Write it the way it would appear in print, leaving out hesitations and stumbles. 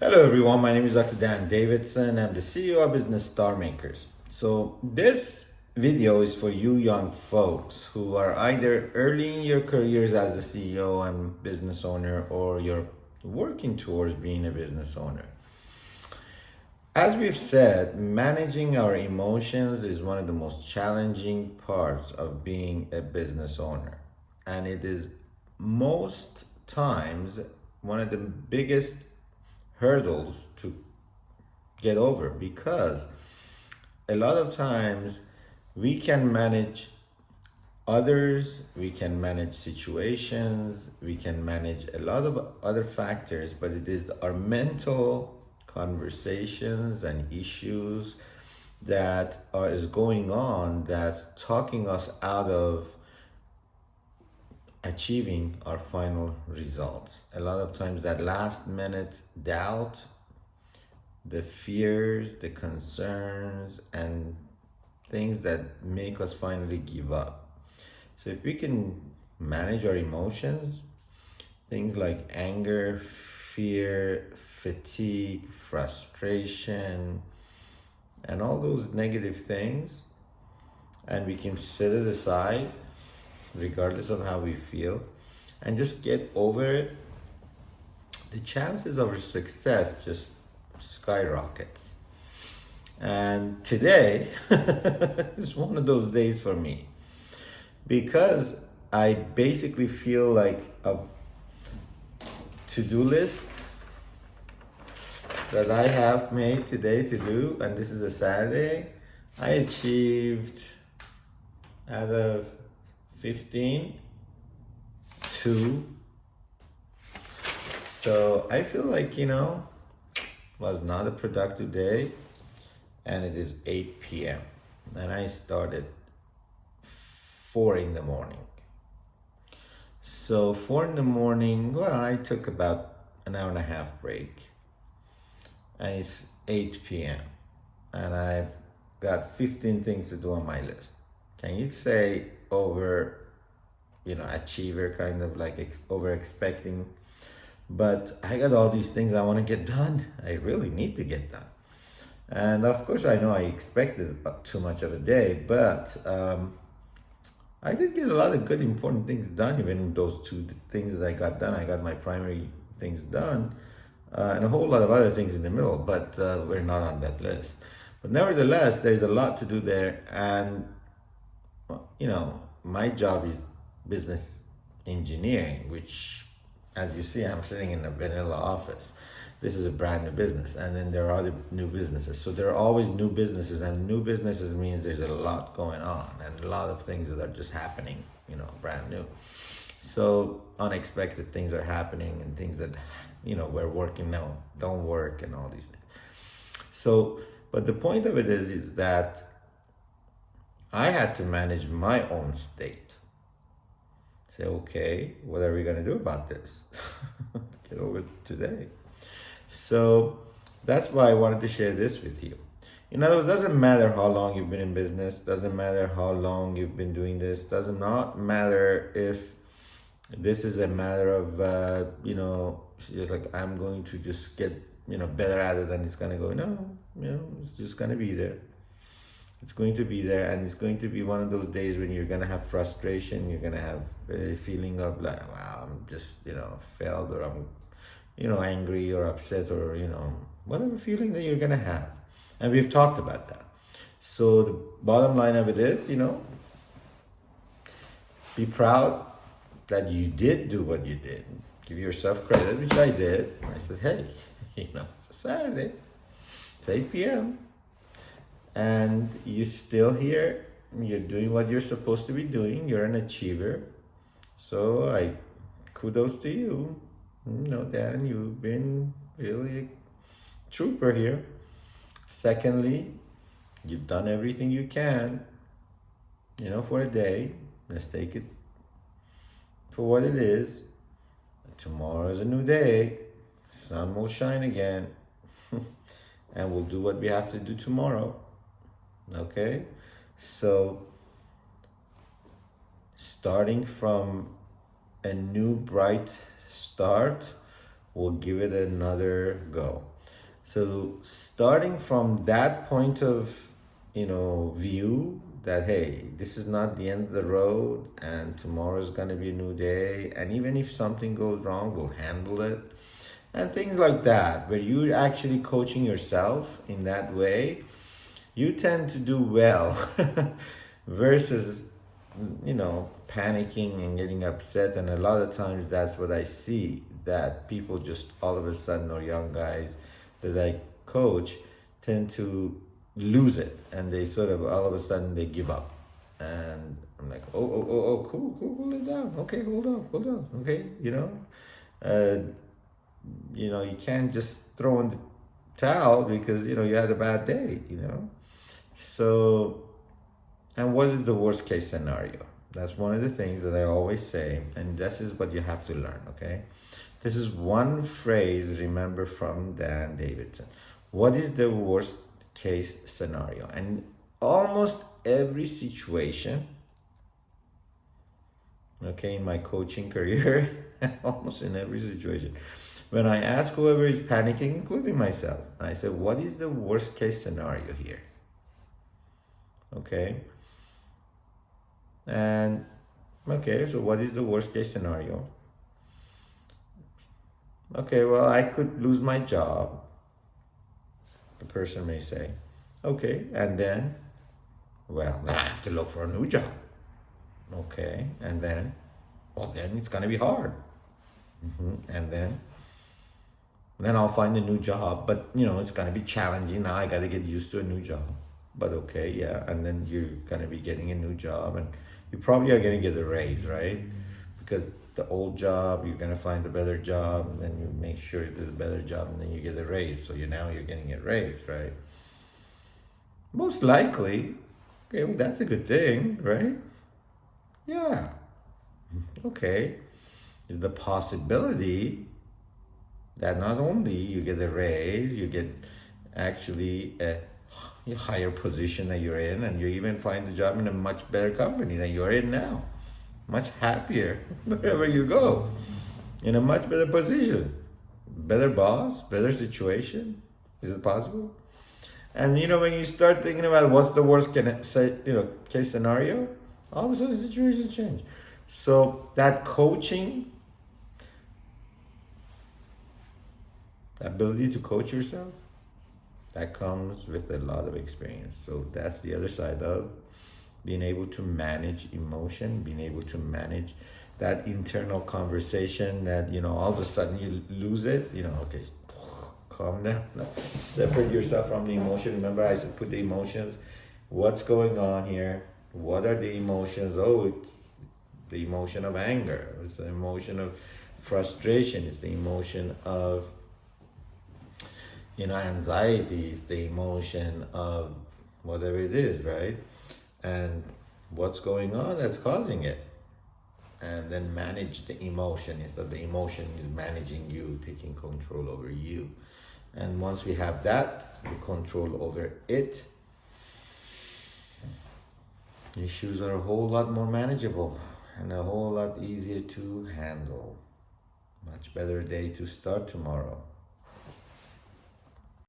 Hello everyone, my name is Dr. Dan Davidson. I'm the CEO of Business Star Makers. So this video is for you young folks who are either early in your careers as a CEO and business owner, or you're working towards being a business owner. As we've said, managing our emotions is one of the most challenging parts of being a business owner. And it is most times one of the biggest hurdles to get over, because a lot of times we can manage others, we can manage situations, we can manage a lot of other factors, but it is our mental conversations and issues that is going on that's talking us out of achieving our final results. A lot of times that last minute doubt, the fears, the concerns, and things that make us finally give up. So if we can manage our emotions, things like anger, fear, fatigue, frustration, and all those negative things, and we can set it aside regardless of how we feel and just get over it, the chances of success just skyrockets. And today is one of those days for me, because I basically feel like a to-do list that I have made today to do, and this is a Saturday. I achieved out of 15, 2. So I feel like, was not a productive day, and it is 8 p.m. and I started 4 in the morning. So 4 in the morning, well, I took about an hour and a half break, and it's 8 p.m. and I've got 15 things to do on my list. Can you say achiever, kind of like over expecting? But I got all these things I want to get done. I really need to get done. And of course, I know I expected too much of a day, but I did get a lot of good, important things done. Even those 2 things that I got done, I got my primary things done, and a whole lot of other things in the middle, but we're not on that list. But nevertheless, there's a lot to do there. And my job is business engineering, which, as you see, I'm sitting in a vanilla office. This is a brand new business, and then there are other new businesses. So there are always new businesses, and new businesses means there's a lot going on and a lot of things that are just happening, brand new. So unexpected things are happening, and things that, we're working now don't work, and all these things. So, but the point of it is that I had to manage my own state. Say, okay, what are we going to do about this? Get over it today. So that's why I wanted to share this with you. In other words, doesn't matter how long you've been in business, doesn't matter how long you've been doing this, does not matter if this is a matter of, just like, I'm going to just get, better at it and it's going to go. No, it's just going to be there. It's going to be there, and it's going to be one of those days when you're going to have frustration. You're going to have a feeling of like, wow, I'm just, failed, or I'm, angry or upset, or, whatever feeling that you're going to have. And we've talked about that. So the bottom line of it is, be proud that you did do what you did. Give yourself credit, which I did. I said, hey, it's a Saturday. It's 8 p.m. and you're still here. You're doing what you're supposed to be doing. You're an achiever. So kudos to you. Dan, you've been really a trooper here. Secondly, you've done everything you can, for a day. Let's take it for what it is. Tomorrow is a new day. Sun will shine again. And we'll do what we have to do tomorrow. Okay? So, starting from a new bright start we'll give it another go. So starting from that point of, view, that hey, this is not the end of the road, and tomorrow is going to be a new day, and even if something goes wrong, we'll handle it, and things like that, where you're actually coaching yourself in that way, you tend to do well versus panicking and getting upset. And a lot of times that's what I see, that people just all of a sudden, or young guys that I coach, tend to lose it, and they sort of all of a sudden they give up. And I'm like, cool it down, okay, hold on, okay, you can't just throw in the towel because you had a bad day. So, and what is the worst case scenario? That's one of the things that I always say, and this is what you have to learn, okay? This is one phrase, remember, from Dan Davidson. What is the worst case scenario? And almost every situation, okay, in my coaching career, almost in every situation, when I ask whoever is panicking, including myself, I say, what is the worst case scenario here? Okay. And, okay, so what is the worst case scenario? Okay, well, I could lose my job, the person may say. Okay, and then, well, then I have to look for a new job. Okay, and then, well, then it's going to be hard. And then I'll find a new job, but it's going to be challenging. Now I got to get used to a new job. But okay, yeah, and then you're going to be getting a new job, and you probably are going to get a raise, right? Because the old job, you're going to find a better job, and then you make sure there's a better job, and then you get a raise. So now you're getting a raise, right? Most likely, okay, well, that's a good thing, right? Yeah. Okay. Is the possibility that not only you get a raise, you get actually a higher position that you're in, and you even find a job in a much better company than you're in now. Much happier wherever you go, in a much better position, better boss, better situation. Is it possible? And when you start thinking about what's the worst case scenario, all of a sudden situations change. So that coaching, the ability to coach yourself, that comes with a lot of experience. So that's the other side of being able to manage emotion, being able to manage that internal conversation that, all of a sudden you lose it, okay, calm down, separate yourself from the emotion. Remember I said put the emotions, what's going on here? What are the emotions? Oh, it's the emotion of anger. It's the emotion of frustration. It's the emotion of, anxiety. It's the emotion of whatever it is, right? And what's going on that's causing it. And then manage the emotion instead of the emotion is managing you, taking control over you. And once we have that, the control over it, issues are a whole lot more manageable and a whole lot easier to handle. Much better day to start tomorrow.